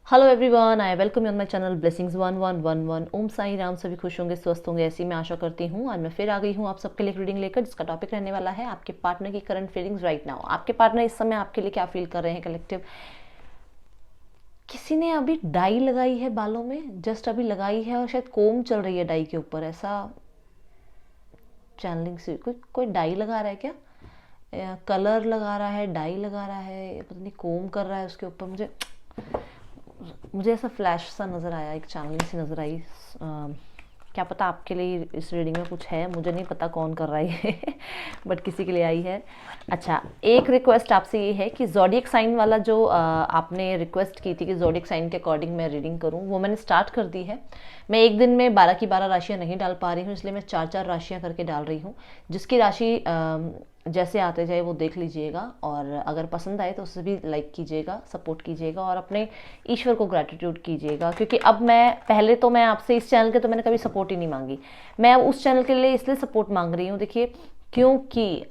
Hello everyone, I welcome you on my channel blessings 1111। ओम साई राम। सभी खुश होंगे, स्वस्थ होंगे, ऐसी मैं आशा करती हूँ। आज मैं फिर आ गई हूँ आप सबके लिए एक रीडिंग लेकर, जिसका टॉपिक रहने वाला है आपके पार्टनर की करंट फीलिंग्स राइट नाउ। आपके पार्टनर इस समय आपके लिए क्या फील कर रहे हैं कलेक्टिव। किसी ने अभी डाई लगाई है बालों में, जस्ट अभी लगाई है और शायद कोम चल रही है डाई के ऊपर, ऐसा चैनलिंग से कोई डाई लगा रहा है क्या, कलर लगा रहा है, डाई लगा रहा है, पता नहीं कोम कर रहा है उसके ऊपर। मुझे ऐसा फ्लैश सा नज़र आया, एक चैनलिंग सी नज़र आई। क्या पता आपके लिए इस रीडिंग में कुछ है, मुझे नहीं पता कौन कर रहा है बट किसी के लिए आई है। अच्छा, एक रिक्वेस्ट आपसे ये है कि ज़ोडिएक साइन वाला जो आपने रिक्वेस्ट की थी कि ज़ोडिएक साइन के अकॉर्डिंग मैं रीडिंग करूं, वो मैंने स्टार्ट कर दी है। मैं एक दिन में 12 की 12 राशियां नहीं डाल पा रही हूँ, इसलिए मैं 4-4 राशियां करके डाल रही हूँ। जिसकी राशि जैसे आते जाए वो देख लीजिएगा, और अगर पसंद आए तो उसे भी लाइक कीजिएगा, सपोर्ट कीजिएगा और अपने ईश्वर को ग्रैटिट्यूड कीजिएगा। क्योंकि अब मैं आपसे इस चैनल के तो मैंने कभी सपोर्ट ही नहीं मांगी, मैं अब उस चैनल के लिए इसलिए सपोर्ट मांग रही हूँ। देखिए, क्योंकि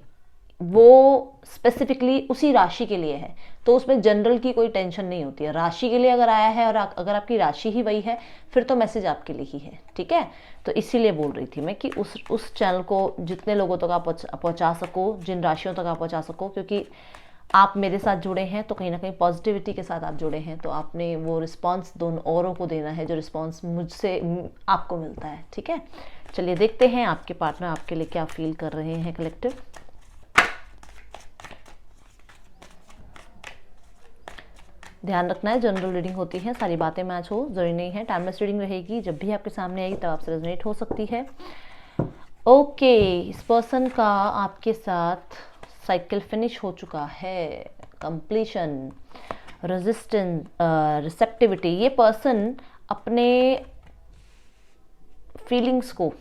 वो स्पेसिफिकली उसी राशि के लिए है, तो उसमें जनरल की कोई टेंशन नहीं होती है। राशि के लिए अगर आया है और अगर आपकी राशि ही वही है, फिर तो मैसेज आपके लिए ही है, ठीक है। तो इसीलिए बोल रही थी मैं कि उस चैनल को जितने लोगों तक आप पहुंचा सको, जिन राशियों तक आप पहुंचा सको, क्योंकि आप मेरे साथ जुड़े हैं तो कहीं ना कहीं पॉजिटिविटी के साथ आप जुड़े हैं, तो आपने वो रिस्पॉन्स दोनों औरों को देना है जो रिस्पॉन्स मुझसे आपको मिलता है, ठीक है। चलिए देखते हैं आपके पार्टनर आपके लिए क्या फील कर रहे हैं कलेक्टिव। ध्यान रखना है, जनरल रीडिंग होती है, सारी बातें मैच हो जरूरी नहीं है। टाइमलेस रीडिंग रहेगी, जब भी आपके सामने आएगी तब आपसे रेजोनेट हो सकती है। ओके, इस पर्सन का आपके साथ साइकिल फिनिश हो चुका है, कंप्लीशन, रेजिस्टेंस, रिसेप्टिविटी। ये पर्सन अपने फीलिंग्स को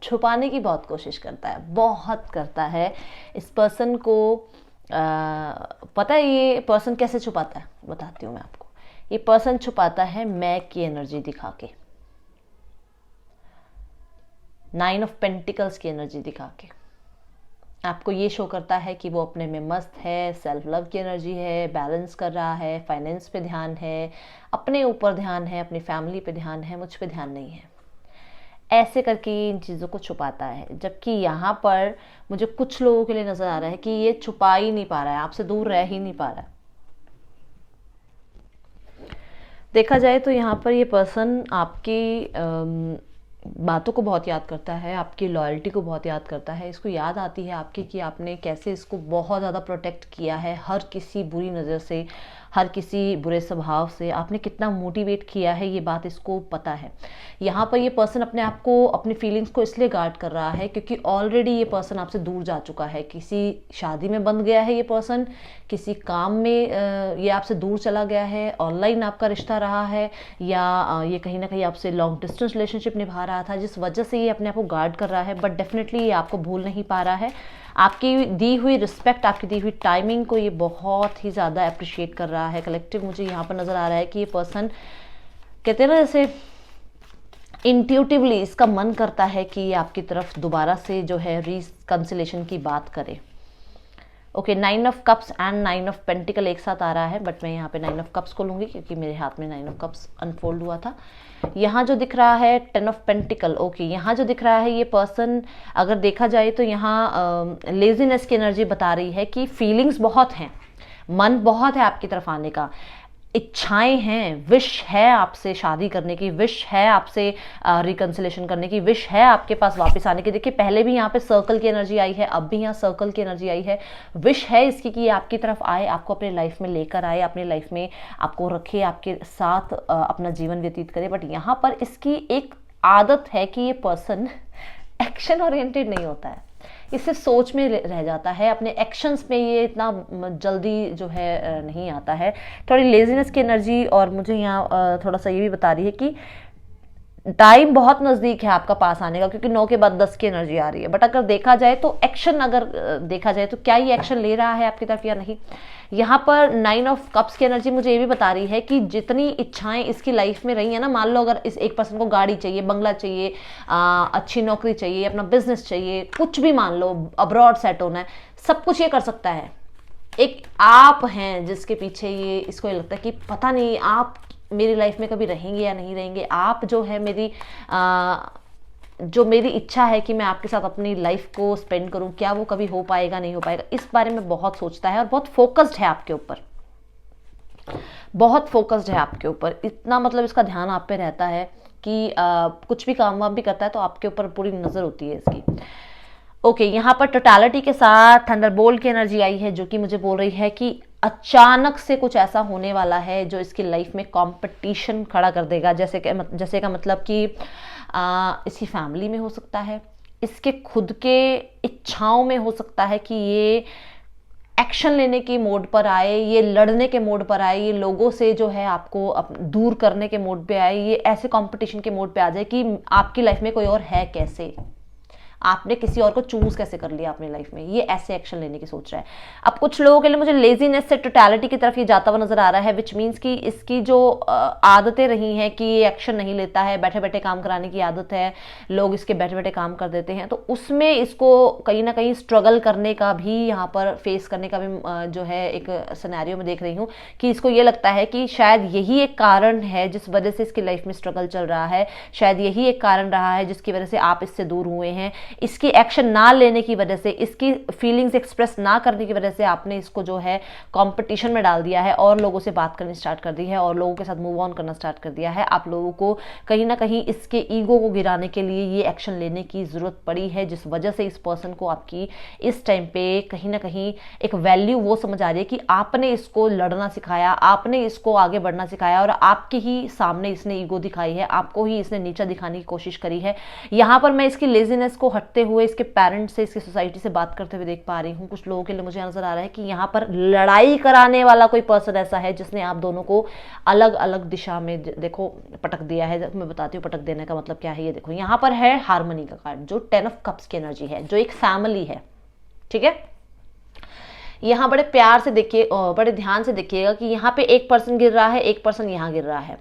छुपाने की बहुत कोशिश करता है, बहुत करता है। इस पर्सन को पता है ये पर्सन कैसे छुपाता है, बताती हूँ मैं आपको। ये पर्सन छुपाता है मैं की एनर्जी दिखा के, 9 ऑफ पेंटिकल्स की एनर्जी दिखा के आपको ये शो करता है कि वो अपने में मस्त है, सेल्फ लव की एनर्जी है, बैलेंस कर रहा है, फाइनेंस पे ध्यान है, अपने ऊपर ध्यान है, अपनी फैमिली पे ध्यान है, मुझ पे ध्यान नहीं है। ऐसे करके इन चीज़ों को छुपाता है। जबकि यहाँ पर मुझे कुछ लोगों के लिए नज़र आ रहा है कि ये छुपा ही नहीं पा रहा है, आपसे दूर रह ही नहीं पा रहा है। देखा जाए तो यहाँ पर ये पर्सन आपकी बातों को बहुत याद करता है, आपकी लॉयल्टी को बहुत याद करता है। इसको याद आती है आपकी कि आपने कैसे इसको बहुत ज़्यादा प्रोटेक्ट किया है हर किसी बुरी नज़र से, हर किसी बुरे स्वभाव से आपने कितना मोटिवेट किया है, ये बात इसको पता है। यहाँ पर ये पर्सन अपने आप को, अपनी फीलिंग्स को इसलिए गार्ड कर रहा है क्योंकि ऑलरेडी ये पर्सन आपसे दूर जा चुका है। किसी शादी में बंध गया है ये पर्सन, किसी काम में ये आपसे दूर चला गया है, ऑनलाइन आपका रिश्ता रहा है, या ये कहीं ना कहीं आपसे लॉन्ग डिस्टेंस रिलेशनशिप निभा रहा था, जिस वजह से ये अपने आप को गार्ड कर रहा है। बट डेफिनेटली ये आपको भूल नहीं पा रहा है। आपकी दी हुई रिस्पेक्ट, आपकी दी हुई टाइमिंग को ये बहुत ही ज़्यादा अप्रिशिएट कर रहा है कलेक्टिव। मुझे यहाँ पर नज़र आ रहा है कि ये पर्सन, कहते हैं ना जैसे इंट्यूटिवली इसका मन करता है कि ये आपकी तरफ दोबारा से जो है रिकंसिलेशन की बात करे। Okay, 9 of cups and 9 of pentacle एक साथ आ रहा है, बट मैं यहाँ पे 9 ऑफ कप्स को लूँगी क्योंकि मेरे हाथ में 9 ऑफ कप्स अनफोल्ड हुआ था। यहाँ जो दिख रहा है 10 ऑफ पेंटिकल। ओके, यहाँ जो दिख रहा है ये पर्सन, अगर देखा जाए तो यहाँ लेजीनेस की एनर्जी बता रही है कि फीलिंग्स बहुत हैं, मन बहुत है आपकी तरफ आने का, इच्छाएं हैं, विश है आपसे शादी करने की, विश है आपसे रिकंसिलेशन करने की, विश है आपके पास वापस आने की। देखिए, पहले भी यहाँ पे सर्कल की एनर्जी आई है, अब भी यहाँ सर्कल की एनर्जी आई है। विश है इसकी कि ये आपकी तरफ आए, आपको अपने लाइफ में लेकर आए, अपनी लाइफ में आपको रखे, आपके साथ अपना जीवन व्यतीत करे। बट यहाँ पर इसकी एक आदत है कि ये पर्सन एक्शन ओरिएंटेड नहीं होता है, ये सिर्फ सोच में रह जाता है, अपने एक्शंस में ये इतना जल्दी जो है नहीं आता है। थोड़ी लेजीनेस की एनर्जी, और मुझे यहाँ थोड़ा सा ये भी बता रही है कि टाइम बहुत नज़दीक है आपका पास आने का, क्योंकि 9 के बाद 10 की एनर्जी आ रही है। बट अगर देखा जाए तो एक्शन, अगर देखा जाए तो क्या ये एक्शन ले रहा है आपकी तरफ या नहीं। यहाँ पर 9 ऑफ कप्स की एनर्जी मुझे ये भी बता रही है कि जितनी इच्छाएं इसकी लाइफ में रही है ना, मान लो अगर इस एक पर्सन को गाड़ी चाहिए, बंगला चाहिए, अच्छी नौकरी चाहिए, अपना बिजनेस चाहिए, कुछ भी मान लो, अब्रॉड सेट होना है, सब कुछ ये कर सकता है। एक आप हैं जिसके पीछे ये इसको ये लगता है कि पता नहीं आप मेरी लाइफ में कभी रहेंगे या नहीं रहेंगे, आप जो है मेरी जो मेरी इच्छा है कि मैं आपके साथ अपनी लाइफ को स्पेंड करूं, क्या वो कभी हो पाएगा नहीं हो पाएगा, इस बारे में बहुत सोचता है और बहुत फोकस्ड है आपके ऊपर, बहुत फोकस्ड है आपके ऊपर। इतना मतलब इसका ध्यान आप पे रहता है कि कुछ भी काम वाम भी करता है तो आपके ऊपर पूरी नजर होती है इसकी। ओके, यहाँ पर टोटलिटी के साथ थंडरबोल्ट की एनर्जी आई है जो कि मुझे बोल रही है कि अचानक से कुछ ऐसा होने वाला है जो इसकी लाइफ में कंपटीशन खड़ा कर देगा। जैसे का मतलब कि इसकी फैमिली में हो सकता है, इसके खुद के इच्छाओं में हो सकता है कि ये एक्शन लेने की मोड पर आए, ये लड़ने के मोड पर आए, ये लोगों से जो है आपको दूर करने के मोड पे आए, ये ऐसे कंपटीशन के मोड पे आ जाए कि आपकी लाइफ में कोई और है कैसे, आपने किसी और को चूज कैसे कर लिया अपनी लाइफ में, ये ऐसे एक्शन लेने की सोच रहा है। अब कुछ लोगों के लिए मुझे लेजीनेस से टोटलिटी की तरफ ये जाता हुआ नजर आ रहा है, विच मीन्स कि इसकी जो आदतें रही हैं कि ये एक्शन नहीं लेता है, बैठे बैठे काम कराने की आदत है, लोग इसके बैठे बैठे काम कर देते हैं, तो उसमें इसको कहीं ना कहीं स्ट्रगल करने का भी, यहाँ पर फेस करने का भी जो है एक सिनेरियो में देख रही हूँ कि इसको ये लगता है कि शायद यही एक कारण है जिस वजह से इसकी लाइफ में स्ट्रगल चल रहा है, शायद यही एक कारण रहा है जिसकी वजह से आप इससे दूर हुए हैं। इसकी एक्शन ना लेने की वजह से, इसकी फीलिंग्स एक्सप्रेस ना करने की वजह से आपने इसको जो है कंपटीशन में डाल दिया है और लोगों से बात करनी स्टार्ट कर दी है और लोगों के साथ मूव ऑन करना स्टार्ट कर दिया है। आप लोगों को कहीं ना कहीं इसके ईगो को गिराने के लिए ये एक्शन लेने की जरूरत पड़ी है, जिस वजह से इस पर्सन को आपकी इस टाइम पे कहीं ना कहीं एक वैल्यू वो समझ आ रही है कि आपने इसको लड़ना सिखाया, आपने इसको आगे बढ़ना सिखाया और आपके ही सामने इसने ईगो दिखाई है, आपको ही इसने नीचा दिखाने की कोशिश करी है। यहां पर मैं इसकी लेजीनेस को हटते हुए इसके पेरेंट्स से, इसकी सोसाइटी से बात करते हुए देख पा रही हूँ। कुछ लोगों के लिए मुझे नजर आ रहा है कि यहाँ पर लड़ाई कराने वाला कोई पर्सन ऐसा है जिसने आप दोनों को अलग अलग दिशा में देखो पटक दिया है। मैं बताती हूँ पटक देने का मतलब क्या है। ये देखो यहाँ पर है हार्मनी का कार्ड, जो 10 ऑफ कप्स की एनर्जी है, जो एक फैमिली है, ठीक है। यहाँ बड़े प्यार से देखिए, बड़े ध्यान से देखिएगा कि यहाँ पे एक पर्सन गिर रहा है, एक पर्सन यहाँ गिर रहा है।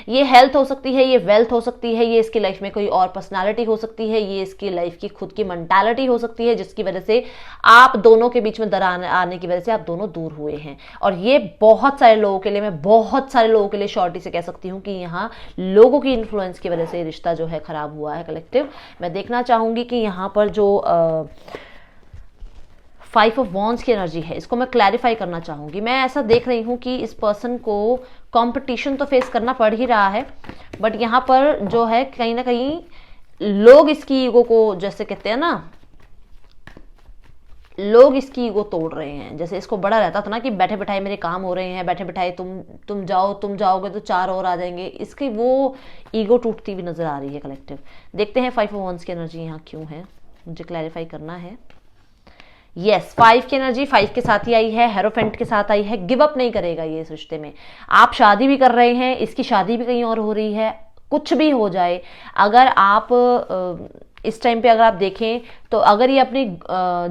ये हेल्थ हो सकती है, ये वेल्थ हो सकती है, ये इसकी लाइफ में कोई और पर्सनालिटी हो सकती है, ये इसकी लाइफ की खुद की मेंटालिटी हो सकती है, जिसकी वजह से आप दोनों के बीच में दरार आने की वजह से आप दोनों दूर हुए हैं। और ये बहुत सारे लोगों के लिए, मैं बहुत सारे लोगों के लिए शॉर्टी से कह सकती हूँ कि यहाँ लोगों की इन्फ्लुएंस की वजह से रिश्ता जो है खराब हुआ है कलेक्टिव। मैं देखना चाहूंगी कि यहाँ पर जो 5 ऑफ वॉन्ड्स की एनर्जी है, इसको मैं क्लैरिफाई करना चाहूंगी। मैं ऐसा देख रही हूँ कि इस पर्सन को कंपटीशन तो फेस करना पड़ ही रहा है, बट यहाँ पर जो है कहीं ना कहीं लोग इसकी ईगो को, जैसे कहते हैं ना, लोग इसकी ईगो तोड़ रहे हैं। जैसे इसको बड़ा रहता था ना कि बैठे बैठाए मेरे काम हो रहे हैं, बैठे बैठाए तुम जाओगे तो 4 और आ जाएंगे, इसकी वो ईगो टूटती हुई नजर आ रही है कलेक्टिव। देखते हैं 5 ऑफ वॉन्ड्स की एनर्जी यहाँ क्यों है, मुझे क्लैरिफाई करना है। यस, 5 की एनर्जी 5 के साथ ही आई है, हेरोफेंट के साथ आई है। गिव अप नहीं करेगा ये इस रिश्ते में। आप शादी भी कर रहे हैं, इसकी शादी भी कहीं और हो रही है, कुछ भी हो जाए, अगर आप इस टाइम पे अगर आप देखें तो अगर ये अपनी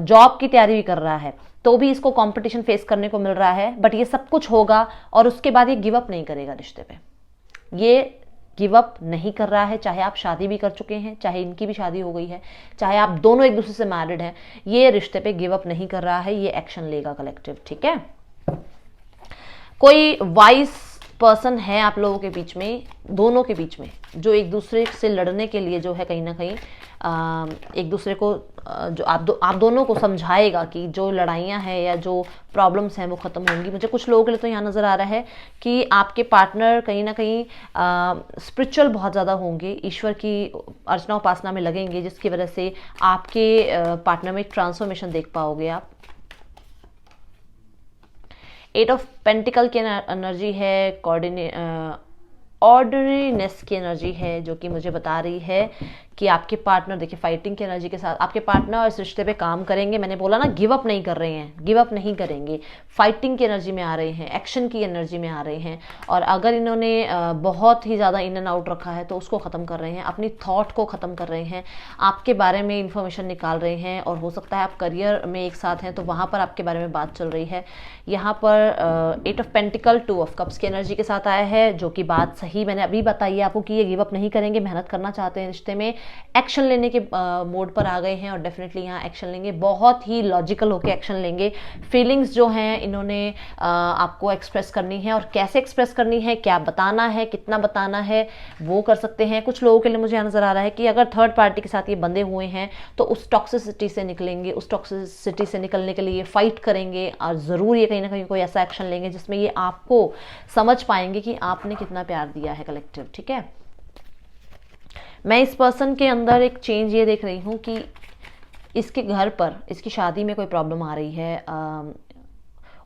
जॉब की तैयारी भी कर रहा है तो भी इसको कंपटीशन फेस करने को मिल रहा है, बट ये सब कुछ होगा और उसके बाद ये गिव अप नहीं करेगा रिश्ते पे। ये गिव अप नहीं कर रहा है, चाहे आप शादी भी कर चुके हैं, चाहे इनकी भी शादी हो गई है, चाहे आप दोनों एक दूसरे से मैरिड हैं, ये रिश्ते पे गिव अप नहीं कर रहा है, ये एक्शन लेगा कलेक्टिव, ठीक है। कोई वाइज पर्सन है आप लोगों के बीच में, दोनों के बीच में, जो एक दूसरे से लड़ने के लिए जो है कहीं ना कहीं एक दूसरे को जो आप दोनों को समझाएगा कि जो लड़ाइयाँ हैं या जो प्रॉब्लम्स हैं वो ख़त्म होंगी। मुझे कुछ लोगों के लिए तो यहाँ नज़र आ रहा है कि आपके पार्टनर कहीं ना कहीं स्पिरिचुअल बहुत ज़्यादा होंगे, ईश्वर की अर्चना उपासना में लगेंगे, जिसकी वजह से आपके पार्टनर में एक ट्रांसफॉर्मेशन देख पाओगे आप। 8 ऑफ पेंटिकल की एनर्जी है, ऑर्डिनरीनेस की एनर्जी है, जो कि मुझे बता रही है कि आपके पार्टनर, देखिए फाइटिंग की एनर्जी के साथ आपके पार्टनर इस रिश्ते पे काम करेंगे। मैंने बोला ना, गिव अप नहीं कर रहे हैं, गिव अप नहीं करेंगे, फाइटिंग की एनर्जी में आ रहे हैं, एक्शन की एनर्जी में आ रहे हैं। और अगर इन्होंने बहुत ही ज़्यादा इन एंड आउट रखा है तो उसको ख़त्म कर रहे हैं, अपनी थॉट को ख़त्म कर रहे हैं, आपके बारे में इंफॉर्मेशन निकाल रहे हैं। और हो सकता है आप करियर में एक साथ हैं तो वहाँ पर आपके बारे में बात चल रही है। यहाँ पर 8 ऑफ पेंटिकल 2 ऑफ कप्स की एनर्जी के साथ आया है, जो कि बात सही मैंने अभी बताई है आपको कि ये गिव अप नहीं करेंगे, मेहनत करना चाहते हैं रिश्ते में, एक्शन लेने के मोड पर आ गए हैं और डेफिनेटली यहाँ एक्शन लेंगे, बहुत ही लॉजिकल होकर एक्शन लेंगे। फीलिंग्स जो हैं इन्होंने आपको एक्सप्रेस करनी है, और कैसे एक्सप्रेस करनी है, क्या बताना है, कितना बताना है, वो कर सकते हैं। कुछ लोगों के लिए मुझे नज़र आ रहा है कि अगर थर्ड पार्टी के साथ ये बंधे हुए हैं तो उस टॉक्सिसिटी से निकलेंगे, उस टॉक्सिसिटी से निकलने के लिए फाइट करेंगे, और ज़रूर ये कहीं ना कहीं कोई ऐसा एक्शन लेंगे जिसमें ये आपको समझ पाएंगे कि आपने कितना प्यार दिया है कलेक्टिव। ठीक है, मैं इस पर्सन के अंदर एक चेंज ये देख रही हूँ कि इसके घर पर, इसकी शादी में कोई प्रॉब्लम आ रही है।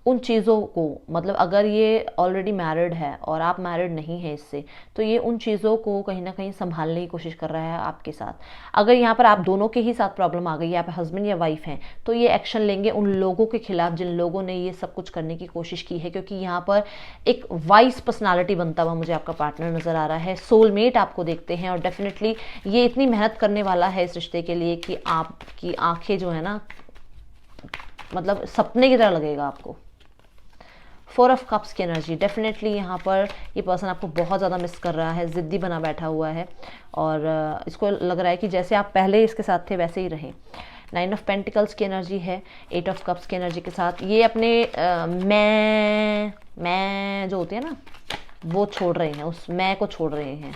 उन चीज़ों को, मतलब अगर ये ऑलरेडी मैरिड है और आप मैरिड नहीं है इससे, तो ये उन चीज़ों को कहीं ना कहीं संभालने की कोशिश कर रहा है आपके साथ। अगर यहाँ पर आप दोनों के ही साथ प्रॉब्लम आ गई है, आप हस्बैंड या वाइफ हैं, तो ये एक्शन लेंगे उन लोगों के खिलाफ जिन लोगों ने ये सब कुछ करने की कोशिश की है, क्योंकि यहाँ पर एक वाइस पर्सनालिटी बनता हुआ मुझे आपका पार्टनर नज़र आ रहा है। सोलमेट आपको देखते हैं, और डेफिनेटली ये इतनी मेहनत करने वाला है इस रिश्ते के लिए कि आपकी आंखें जो है ना, मतलब सपने की तरह लगेगा आपको। 4 ऑफ कप्स की एनर्जी, डेफिनेटली यहाँ पर ये पर्सन आपको बहुत ज़्यादा मिस कर रहा है, ज़िद्दी बना बैठा हुआ है, और इसको लग रहा है कि जैसे आप पहले इसके साथ थे वैसे ही रहें। 9 ऑफ पेंटिकल्स की एनर्जी है 8 ऑफ कप्स की एनर्जी के साथ। ये अपने मैं जो होती है ना, वो छोड़ रहे हैं, उस मैं को छोड़ रहे हैं।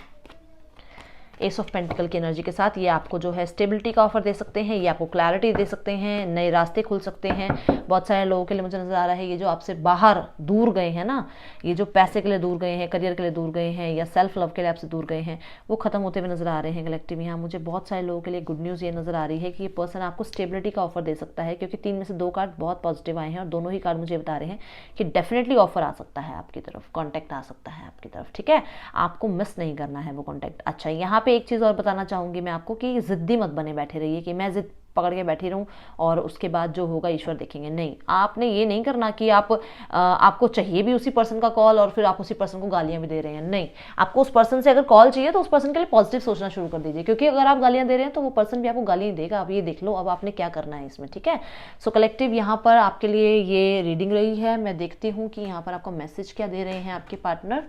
एस ऑफ पेंटिकल की एनर्जी के साथ ये आपको जो है स्टेबिलिटी का ऑफर दे सकते हैं, ये आपको क्लैरिटी दे सकते हैं, नए रास्ते खुल सकते हैं। बहुत सारे लोगों के लिए मुझे नज़र आ रहा है ये जो आपसे बाहर दूर गए हैं ना, ये जो पैसे के लिए दूर गए हैं, करियर के लिए दूर गए हैं, या सेल्फ लव के लिए आपसे दूर गए हैं, वो खत्म होते हुए नजर आ रहे हैं कलेक्टिव। यहाँ मुझे बहुत सारे लोगों के लिए गुड न्यूज़ ये नज़र आ रही है कि ये पर्सन आपको स्टेबिलिटी का ऑफर दे सकता है, क्योंकि 3 में से 2 कार्ड बहुत पॉजिटिव आए हैं, और दोनों ही कार्ड मुझे बता रहे हैं कि डेफिनेटली ऑफर आ सकता है आपकी तरफ, कॉन्टैक्ट आ सकता है आपकी तरफ। ठीक है, आपको मिस नहीं करना है वो कॉन्टैक्ट। अच्छा, यहाँ पे एक चीज़ और बताना चाहूंगी मैं आपको कि जिद्दी मत बने बैठे रहिए कि मैं जिद पकड़ के बैठी रहूं और उसके बाद जो होगा ईश्वर देखेंगे। नहीं, आपने ये नहीं करना कि आपको चाहिए भी उसी पर्सन का कॉल और फिर आप उसी पर्सन को गालियां भी दे रहे हैं। नहीं, आपको उस पर्सन से अगर कॉल चाहिए तो उस पर्सन के लिए पॉजिटिव सोचना शुरू कर दीजिए, क्योंकि अगर आप गालियां दे रहे हैं तो वो पर्सन भी आपको गालियां देगा। आप ये देख लो अब आपने क्या करना है इसमें। ठीक है, सो कलेक्टिव यहाँ पर आपके लिए ये रीडिंग रही है। मैं देखती हूँ कि यहाँ पर आपको मैसेज क्या दे रहे हैं आपके पार्टनर।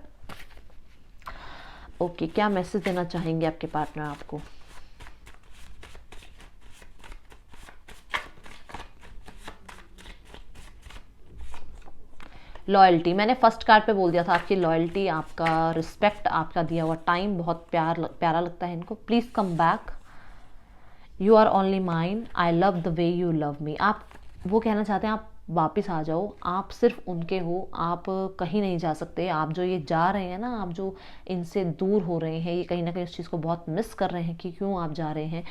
ओके, क्या मैसेज देना चाहेंगे आपके पार्टनर आपको। लॉयल्टी, मैंने फर्स्ट कार्ड पे बोल दिया था, आपकी लॉयल्टी, आपका रिस्पेक्ट, आपका दिया हुआ टाइम बहुत प्यारा लगता है इनको। Please come back, you are only mine, I love the way you love me. आप वो कहना चाहते हैं आप वापस आ जाओ, आप सिर्फ उनके हो, आप कहीं नहीं जा सकते। आप जो ये जा रहे हैं ना, आप जो इनसे दूर हो रहे हैं, ये कहीं ना कहीं उस चीज़ को बहुत मिस कर रहे हैं कि क्यों आप जा रहे हैं।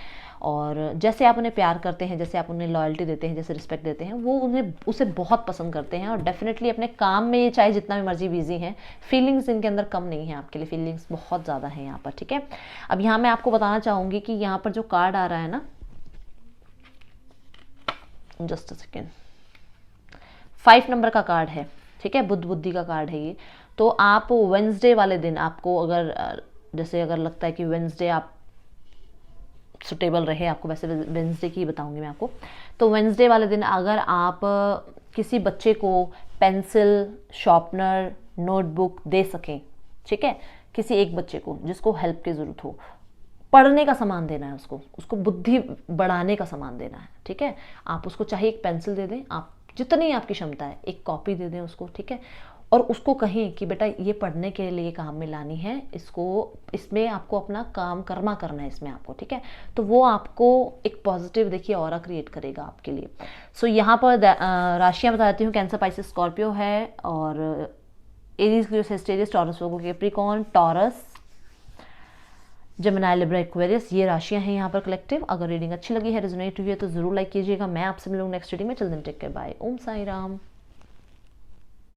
और जैसे आप उन्हें प्यार करते हैं, जैसे आप उन्हें लॉयल्टी देते हैं, जैसे रिस्पेक्ट देते हैं, वो उसे बहुत पसंद करते हैं। और डेफिनेटली अपने काम में ये चाहे जितना भी मर्जी बिजी हैं, फीलिंग्स इनके अंदर कम नहीं है आपके लिए, फीलिंग्स बहुत ज़्यादा है यहाँ पर। ठीक है, अब यहाँ मैं आपको बताना चाहूँगी कि यहाँ पर जो कार्ड आ रहा है ना, जस्ट अ सेकेंड, 5 नंबर का कार्ड है। ठीक है, बुद्धि का कार्ड है ये। तो आप वेंसडे वाले दिन, आपको अगर जैसे अगर लगता है कि वेंसडे आप सुटेबल रहे आपको, वैसे वेंसडे की बताऊंगी मैं आपको। तो वेंसडे वाले दिन अगर आप किसी बच्चे को पेंसिल, शार्पनर, नोटबुक दे सकें, ठीक है, किसी एक बच्चे को जिसको हेल्प की ज़रूरत हो, पढ़ने का सामान देना है उसको बुद्धि बढ़ाने का सामान देना है। ठीक है, आप उसको चाहे एक पेंसिल दे दें, आप जितनी आपकी क्षमता है, एक कॉपी दे दें उसको। ठीक है, और उसको कहें कि बेटा ये पढ़ने के लिए काम में लानी है, इसमें आपको अपना काम करना है इसमें आपको। ठीक है, तो वो आपको एक पॉजिटिव देखिए ऑरा क्रिएट करेगा आपके लिए। सो यहाँ पर राशियाँ बताती हूँ, कैंसर, पाइसेस, स्कॉर्पियो है, और Aries, Leo, Sagittarius, Taurus, Virgo, Capricorn, Taurus, Gemini, Libra, Aquarius, ये राशियां हैं यहाँ पर कलेक्टिव। अगर रीडिंग अच्छी लगी है, रेजोनेट हुई है, तो जरूर लाइक कीजिएगा। मैं आपसे मिलूंगा नेक्स्ट रीडिंग में। चिल्ड्रन टेक केयर, बाय, ओम साई राम।